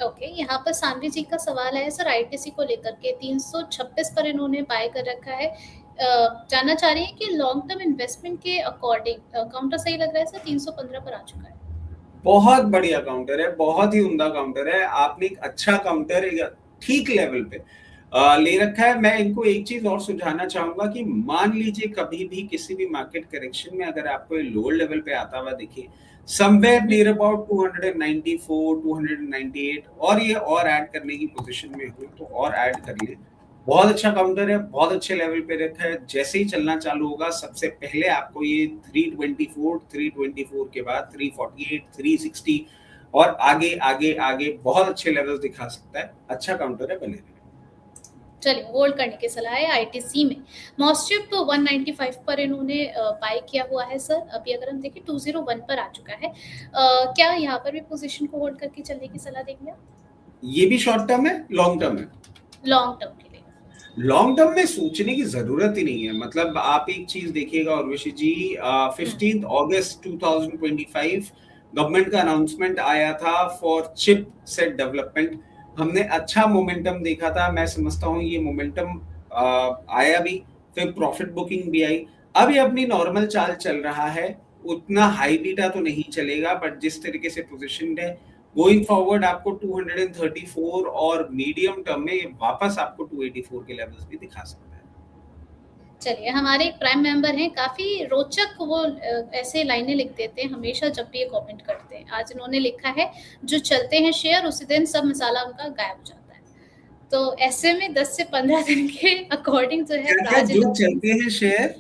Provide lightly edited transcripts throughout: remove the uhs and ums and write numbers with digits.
Okay, यहाँ पर सानवी जी का सवाल है सर आईटीसी को लेकर के 326 पर इन्होंने बाय कर रखा है। जानना चाह रही है कि लॉन्ग टर्म इन्वेस्टमेंट के अकॉर्डिंग काउंटर सही लग रहा है सर, 315 पर आ चुका है। बहुत बढ़िया काउंटर है, बहुत ही उम्दा काउंटर है। आपने एक अच्छा काउंटर ठीक लेवल पे ले रखा है। मैं इनको एक चीज और सुझाना चाहूंगा कि मान लीजिए कभी भी किसी भी मार्केट करेक्शन में अगर आपको लोअर लेवल पे आता हुआ दिखे समवेयर नियर अबाउट 294 298 और ये और ऐड करने की पोजीशन में हो तो और ऐड कर ले। बहुत अच्छा काउंटर है, बहुत अच्छे लेवल पे रखा है। जैसे ही चलना चालू होगा सबसे पहले आपको ये 324 के बाद 348 360 और आगे आगे आगे बहुत अच्छे लेवल्स दिखा सकता है। अच्छा काउंटर है, बने रहे। चलिए, होल्ड करने की सलाह है आईटीसी में। मॉस्चिप 195 पर इन्होंने बाय किया हुआ है सर। अभी अगर हम देखें 201 पर आ चुका है। क्या यहाँ पर भी पोजीशन को होल्ड करके चलने की सलाह देंगे आप? ये भी शॉर्ट टर्म है, लॉन्ग टर्म है? लॉन्ग टर्म के लिए लॉन्ग टर्म में सोचने की जरूरत ही नहीं है। मतलब आप एक चीज देखिएगा उर्वशी जी, 15 अगस्त 2025 गवर्नमेंट का अनाउंसमेंट आया था फॉर चिप सेट डेवलपमेंट। हमने अच्छा मोमेंटम देखा था। मैं समझता हूँ ये मोमेंटम आया भी, फिर प्रॉफिट बुकिंग भी आई। अब ये अपनी नॉर्मल चाल चल रहा है। उतना हाई बीटा तो नहीं चलेगा, बट जिस तरीके से पोजीशनड है गोइंग फॉरवर्ड आपको 234 और मीडियम टर्म में वापस आपको 284 के लेवल्स भी दिखा सकता है। चलिए, हमारे एक प्राइम मेंबर हैं, काफी रोचक वो ऐसे लाइनें लिख देते हैं हमेशा जब भी ये कमेंट करते हैं। आज इन्होंने लिखा है जो चलते हैं शेयर उसी दिन सब मसाला उनका गायब हो जाता है। तो ऐसे में 10 से 15 दिन के अकॉर्डिंग जो है क्या जो चलते हैं शेयर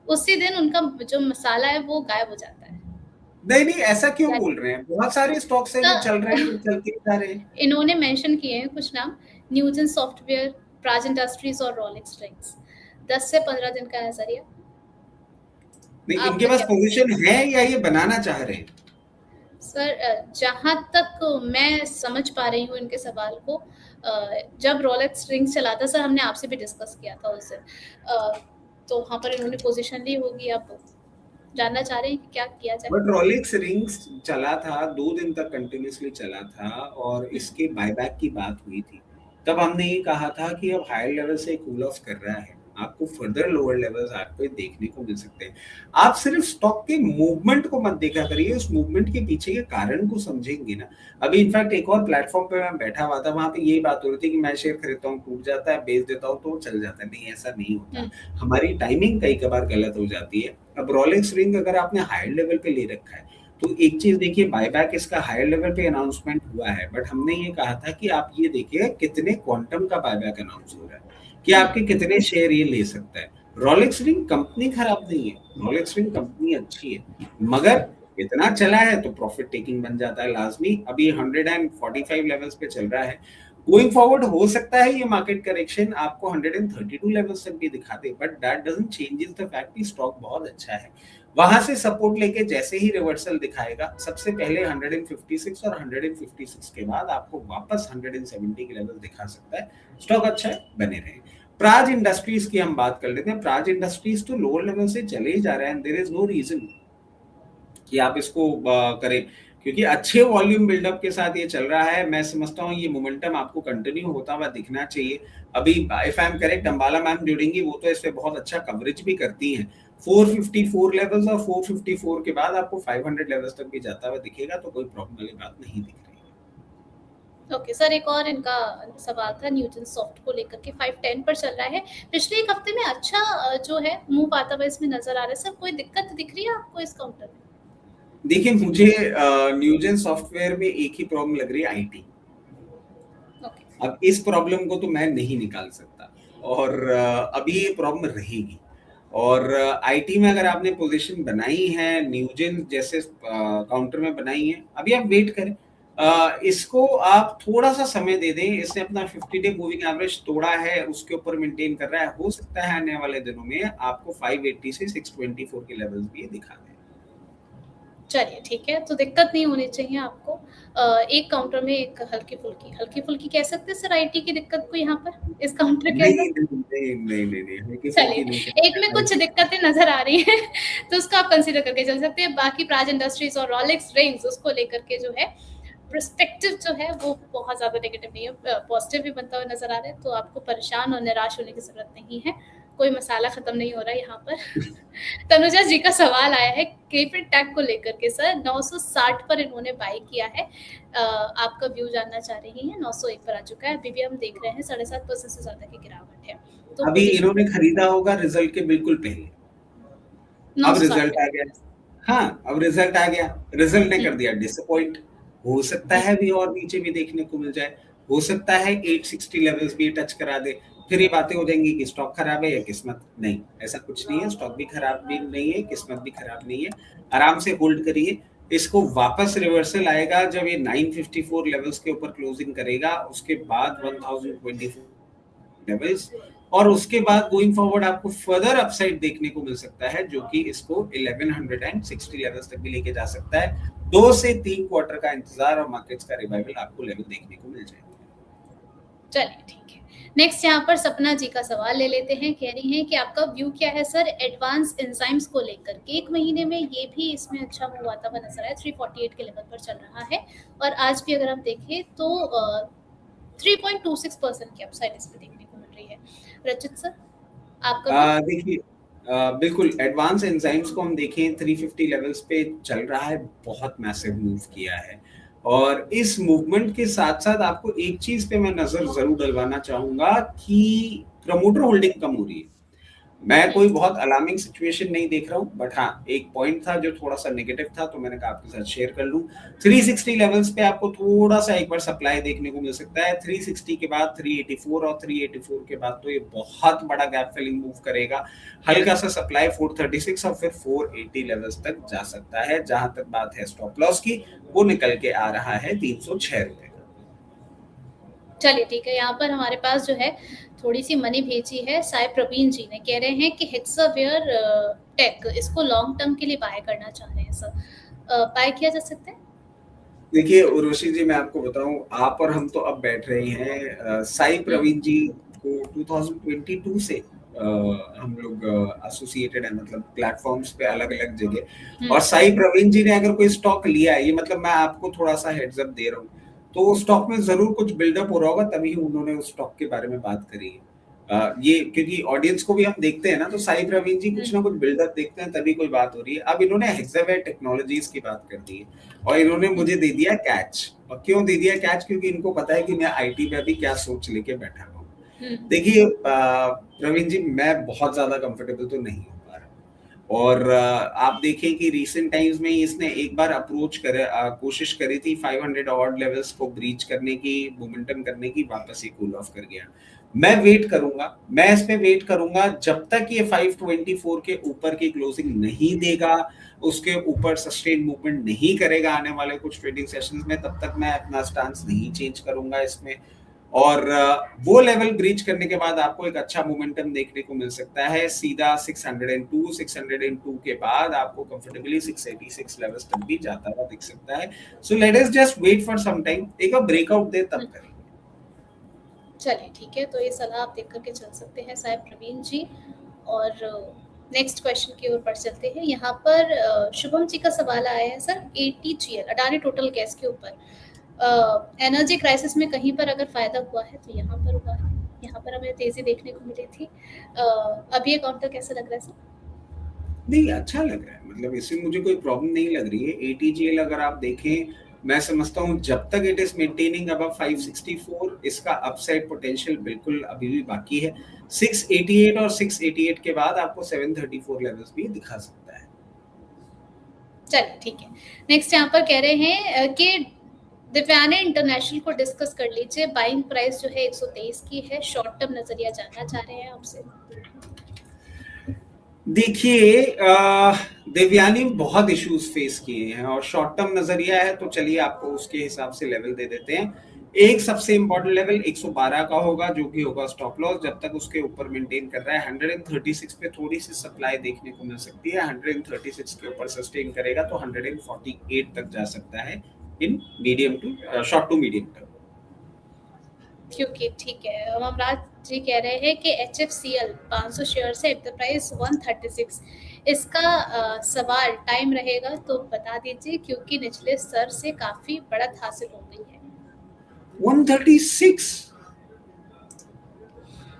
उसी दिन उनका जो मसाला है वो गायब हो जाता है। नहीं, ऐसा क्यों बोल रहे हैं? बहुत सारे स्टॉक्स हैं जो चल रहे हैं, जो चलते जा रहे हैं। इन्होंने मेंशन किए हैं कुछ नाम, न्यूजन सॉफ्टवेयर, प्राज इंडस्ट्रीज और रोलेक्स रिंग्स। 10 से 15 दिन का है सर ये। नहीं, इनके पास पोजीशन है या ये बनाना चाह रहे हैं? सर जहां तक मैं समझ पा रही हूँ इनके सवाल को, जब रोलेक्स रिंग्स चला था सर, हमने आपसे भी डिस्कस किया था उस दिन, तो वहां पर इन्होंने पोजीशन ली होगी। आप जानना चाह रहे हैं कि क्या किया जाए? बट रोलेक्स रिंग्स चला था 2 दिन तक कंटिन्यूअसली चला था और इसके बायबैक की बात हुई थी। तब हमने ये कहा था कि अब हायर लेवल से कूल ऑफ कर रहा है, आपको फर्दर लोअर लेवल्स आपको देखने को मिल सकते हैं। आप सिर्फ स्टॉक के मूवमेंट को मत देखा करिए, उस मूवमेंट के पीछे के कारण को समझेंगे ना। अभी इनफैक्ट एक और प्लेटफॉर्म पे मैं बैठा हुआ था, वहां पे यही बात हो रही थी कि मैं शेयर खरीदता हूँ, टूट जाता है, बेच देता हूँ तो चल जाता है। नहीं, ऐसा नहीं होता। हमारी टाइमिंग कई बार गलत हो जाती है। अब रोलेक्स रिंग अगर आपने हायर लेवल पे ले रखा है तो एक चीज देखिए, बायबैक इसका हायर लेवल पे अनाउंसमेंट हुआ है, बट हमने ये कहा था कि आप ये देखिए कितने क्वांटम का बायबैक अनाउंस हो रहा है, कि आपके कितने शेयर ये ले सकता है। रोलेक्स रिंग कंपनी खराब नहीं है, रोलेक्स रिंग कंपनी अच्छी है, मगर इतना चला है तो प्रॉफिट टेकिंग बन जाता है लाजमी। अभी 145 लेवल्स पे चल रहा है। गोइंग फॉरवर्ड हो सकता है ये मार्केट करेक्शन आपको 132 लेवल्स तक भी दिखा दे, but that doesn't changes the fact कि स्टॉक बहुत अच्छा है। वहां से सपोर्ट लेके जैसे ही रिवर्सल दिखाएगा, सबसे पहले 156 और 156 के बाद आपको वापस 170 के लेवल दिखा सकता है। स्टॉक अच्छा है, बने रहे। प्राज इंडस्ट्रीज की हम बात कर लेते हैं। प्राज इंडस्ट्रीज तो लोअर लेवल से चले ही जा रहे हैं, देयर इज नो रीजन कि आप इसको करें, क्योंकि अच्छे वॉल्यूम बिल्डअप के साथ ये चल रहा है। मैं समझता हूँ ये मोमेंटम आपको कंटिन्यू होता हुआ दिखना चाहिए। अभी if I am correct, Ambala ma'am जुड़ेंगी, वो तो इस पे बहुत अच्छा कवरेज भी करती हैं। 454 लेवल्स और 454 के बाद आपको 500 लेवल्स तक भी जाता हुआ दिखेगा, तो कोई प्रॉब्लम वाली बात नहीं दिख रही। ओके सर, एक और इनका सवाल था न्यूटन सॉफ्ट को लेकर के, 510 पर चल रहा है। पिछले एक हफ्ते में अच्छा जो है मूव आता हुआ इसमें नजर आ रहा है सर। कोई दिक्कत दिख रही है आपको इस काउंटर में? देखिए, मुझे न्यूजन सॉफ्टवेयर में एक ही प्रॉब्लम लग रही है, आईटी। अब इस प्रॉब्लम को तो मैं नहीं निकाल सकता और अभी ये प्रॉब्लम रहेगी। और आईटी में अगर आपने पोजीशन बनाई है, न्यूजन जैसे काउंटर में बनाई है, अभी आप वेट करें। इसको आप थोड़ा सा समय दे दें। इसने अपना 50 डे मूविंग एवरेज तोड़ा है, उसके ऊपर मेंटेन कर रहा है। हो सकता है आने वाले दिनों में आपको 580 से 624 के लेवल्स भी दिखा दें। चलिए ठीक है, तो दिक्कत नहीं होनी चाहिए आपको। एक काउंटर में एक हल्की फुल्की कह सकते हैं सर आईटी की दिक्कत को यहाँ पर इस काउंटर के अंदर? नहीं। चलिए, एक में कुछ दिक्कतें नजर आ रही हैं तो उसको आप कंसीडर करके चल सकते हैं। बाकी प्राज इंडस्ट्रीज और रोलेक्स रिंग्स उसको लेकर के जो है पर्सपेक्टिव जो है वो बहुत ज़्यादा नेगेटिव नहीं है, पॉजिटिव भी बनता हुआ नज़र आ रहा है, तो आपको परेशान और निराश होने की ज़रूरत नहीं है। कोई मसाला ख़त्म नहीं हो रहा है यहाँ पर। तनुजा जी का सवाल आया है केफिन टैग को लेकर के सर, 960 पर इन्होंने बाय किया है। आपका व्यू जानना चाह रही हैं। 901 पर आ चुका है, अभी भी हम देख रहे हैं 7.5% से ज़्यादा की गिरावट है। तो अभी पोजीशन इन्होंने खरीदा होगा रिजल्ट के बिल्कुल पहले, अब 960 रिजल्ट पे। आ गया। हाँ, अब रिजल्ट आ गया, रिजल्ट ने कर हुँ, दिया डिसअपॉइंट। हो सकता हुँ, है भी और नीचे भी देखने को मिल जाए, हो सकता है 860 लेवल्स भी टच करा दे। फिर ये बातें हो जाएंगी कि स्टॉक खराब है या किस्मत। नहीं, ऐसा कुछ नहीं है, स्टॉक भी खराब भी नहीं है, किस्मत भी खराब नहीं है। आराम से होल्ड करिए, इसको वापस रिवर्सल आएगा जब ये 954 लेवल्स के ऊपर क्लोजिंग करेगा, उसके बाद 1024 लेवल्स, और उसके बाद गोइंग फॉरवर्ड आपको फर्दर अपसाइड देखने को मिल सकता है, जो कि इसको 1160 लेवल्स तक भी लेके जा सकता है। 2 से 3 क्वार्टर का इंतजार और मार्केट्स का रिवाइवल आपको लेवल देखने को मिल जाएगा। चलिए ठीक है। नेक्स्ट यहाँ पर सपना जी का सवाल ले लेते हैं। कह रही हैं कि आपका व्यू क्या है सर एडवांस एंजाइम्स को लेकर के? 1 महीने में ये भी इसमें अच्छा मूव आता हुआ नज़र आया, 348 के लेवल पर चल रहा है और आज भी अगर हम देखें तो 3.26% की अपसाइड इसमें देखने को मिल रही है। रचित सर, आपका व्यू? देखिए, बिल्कुल एडवांस एंजाइम्स को हम देखें 350 लेवल्स पे चल रहा है, बहुत मैसिव मूव किया है। और इस मूवमेंट के साथ साथ आपको एक चीज पे मैं नजर जरूर डलवाना चाहूंगा कि प्रमोटर होल्डिंग कम हो रही है। मैं हुँ, कोई बहुत अलार्मिंग सिचुएशन नहीं देख रहा हूँ, बट हाँ, एक पॉइंट था जो थोड़ा सा नेगेटिव था, तो मैंने कहा आपके साथ शेयर कर लूं। 360 लेवल्स पे आपको थोड़ा सा एक बार सप्लाई देखने को मिल सकता है। 360 के बाद 384 और 384 के बाद तो ये बहुत बड़ा गैप फिलिंग मूव करेगा। हल्का सा सप्लाई 436 और फिर 480 लेवल्स तक जा सकता है। जहां तक बात है स्टॉप लॉस की, वो निकल के आ रहा है 306 रुपए। चलिए ठीक है। यहाँ पर हमारे पास जो है थोड़ी-सी मनी भेजी है साई प्रवीण जी ने, कह रहे हैं कि हेक्सावेयर टेक इसको लॉन्ग टर्म के लिए बाय करना चाह रहे हैं सर। बाय किया जा सकता है? देखिए उर्वशी जी, मैं आपको बताऊं, आप और हम तो अब बैठ रहे हैं। साई हुँ, प्रवीण जी को 2022 से हम लोग एसोसिएटेड है, मतलब प्लेटफॉर्म्स पे अलग अलग जगह। हुँ, और साई प्रवीण जी ने अगर कोई स्टॉक लिया है, ये मतलब मैं आपको थोड़ा सा हेड्स अप दे रहा हूँ, तो स्टॉक में जरूर कुछ बिल्डअप हो रहा होगा, तभी उन्होंने उस स्टॉक के बारे में बात करी है। ये क्योंकि ऑडियंस को भी हम देखते हैं ना, तो साई प्रवीण जी हुँ, कुछ ना कुछ बिल्डअप देखते हैं, तभी कोई बात हो रही है। अब इन्होंने हेक्सावेयर टेक्नोलॉजीज की बात कर दी है और इन्होंने हुँ, मुझे दे दिया कैच। और क्यों दे दिया कैच? क्योंकि इनको पता है कि मैं आईटी में भी क्या सोच लेके बैठा हूँ। हुँ, देखिए प्रवीण जी, मैं बहुत ज्यादा कंफर्टेबल तो नहीं हो पा रहा। और आप देखें कि रीसेंट टाइम्स में इसने एक बार अप्रोच करे, कोशिश करी थी 500 ऑड लेवल्स को ब्रीच करने की, मोमेंटम करने की, वापस ही कूल ऑफ कर गया। मैं वेट करूंगा, मैं इस पे वेट करूंगा जब तक ये 524 के ऊपर की क्लोजिंग नहीं देगा, उसके ऊपर सस्टेन मूवमेंट नहीं करेगा आने वाले कुछ ट्रेडिंग सेशंस में, तब तक मैं अपना स्टांस नहीं चेंज करूंगा इसमें। और वो लेवल ब्रीच करने के बाद आपको एक अच्छा मोमेंटम देखने को मिल सकता है। सीधा 602 के बाद आपको कंफर्टेबली 686 लेवल्स तक भी जाता हुआ दिख सकता है। So let us just wait for some time, एक बार ब्रेकआउट दे हुँ। तब करेंगे। चलिए ठीक है, तो ये सलाह आप देख कर के चल सकते हैं साहब प्रवीण जी। और नेक्स्ट क्वेश्चन की ओर बढ़ चलते हैं। यहाँ पर शुभम जी का सवाल आया है sir ATGL Adani total gas के ऊपर। एनर्जी क्राइसिस में कहीं पर अगर फ़ायदा हुआ है तो यहाँ पर हुआ है। यहाँ पर हमें तेज़ी देखने को मिली थी। अभी ये काउंटर कैसा लग रहा है सर? नहीं, अच्छा लग रहा है, मतलब इससे मुझे कोई प्रॉब्लम नहीं लग रही है। एटीजीएल अगर आप देखें, मैं समझता हूँ जब तक इट इज मेंटेनिंग अबव 564, इसका अपसाइड पोटेंशियल बिल्कुल अभी भी बाकी है। 688 और 688 के बाद आपको 734 लेवल्स भी दिखा सकता है। चलिए ठीक है। नेक्स्ट यहाँ पर कह रहे हैं कि दिव्याने इंटरनेशनल को डिस्कस कर लीजिए। बाइंग प्राइस जो है 123 की है। शॉर्ट टर्म नजरिया जानना चाह रहे हैं आपसे। देखिए देवयानी बहुत इश्यूज फेस किए हैं और शॉर्ट टर्म नजरिया है, तो चलिए आपको उसके हिसाब से लेवल दे देते हैं। एक सबसे इंपॉर्टेंट लेवल 112 का होगा, जो कि होगा स्टॉप लॉस। जब तक उसके ऊपर मेंटेन कर रहा है, 136 पे थोड़ी सी सप्लाई देखने को मिल सकती है। 136 के ऊपर सस्टेन करेगा तो 148 तक जा सकता है in medium to short to medium term. क्योंकि ठीक है, अमराज जी कह रहे हैं कि HFCL 500 शेयर से एट द प्राइस 136, इसका सवाल टाइम रहेगा तो बता दीजिए, क्योंकि निचले स्तर से काफी बढ़त हासिल हो गई है। 136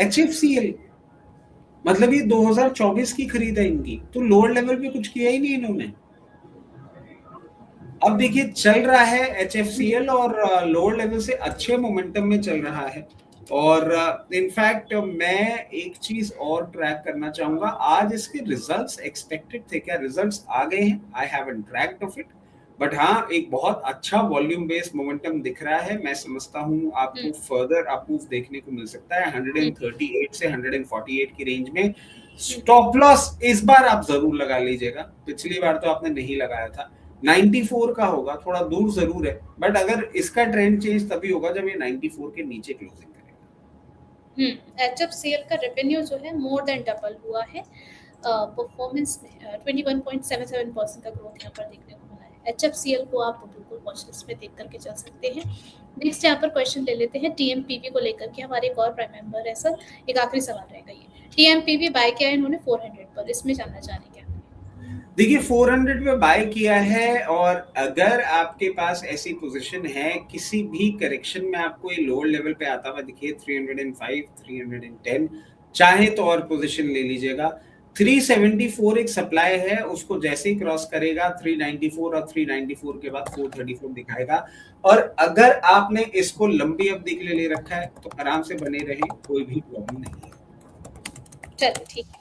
HFCL, मतलब ये 2024 की खरीद है इनकी, तो लोअर लेवल पे कुछ किया ही नहीं इन्होंने। अब देखिए चल रहा है HFCL और लोअर लेवल से अच्छे मोमेंटम में चल रहा है। और इनफैक्ट मैं एक चीज और ट्रैक करना चाहूंगा, आज इसके रिजल्ट्स एक्सपेक्टेड थे, क्या रिजल्ट्स आ गए हैं? I haven't tracked of it, but हाँ एक बहुत अच्छा वॉल्यूम बेस्ड मोमेंटम दिख रहा है। मैं समझता हूँ आपको फर्दर अप्रूव देखने को मिल सकता है 138 से 148 की रेंज में। स्टॉप लॉस इस बार आप जरूर लगा लीजिएगा, पिछली बार तो आपने नहीं लगाया था। 94 का होगा, थोड़ा दूर जरूर है, बट अगर इसका ट्रेंड चेंज तभी होगा जब ये 94 के नीचे क्लोजिंग करेगा। HFCL का रेवेन्यू जो है मोर देन डबल हुआ है, परफॉर्मेंस में 21.77% का ग्रोथ यहाँ पर देखने को मिला है। HFCL को आप बिल्कुल वॉच लिस्ट में देख करके चल सकते हैं। नेक्स्ट यहाँ पर क्वेश्चन ले लेते हैं TMPV को लेकर के, हमारे एक और प्राइम मेंबर है सर, एक आखिरी सवाल रहेगा ये। TMPV बाय किया है इन्होंने 400 पर, इसमें जानना चाहेंगे। देखिए 400 पे बाय किया है, और अगर आपके पास ऐसी पोजीशन है किसी भी करेक्शन में आपको ये लोअर लेवल पे आता हुआ दिखे 305 310, चाहे तो और पोजीशन ले लीजिएगा। 374 एक सप्लाई है, उसको जैसे ही क्रॉस करेगा 394 और 394 के बाद 434 दिखाएगा। और अगर आपने इसको लंबी अवधि के लिए ले रखा है तो आराम से बने रहें, कोई भी प्रॉब्लम नहीं है। चलिए ठीक है।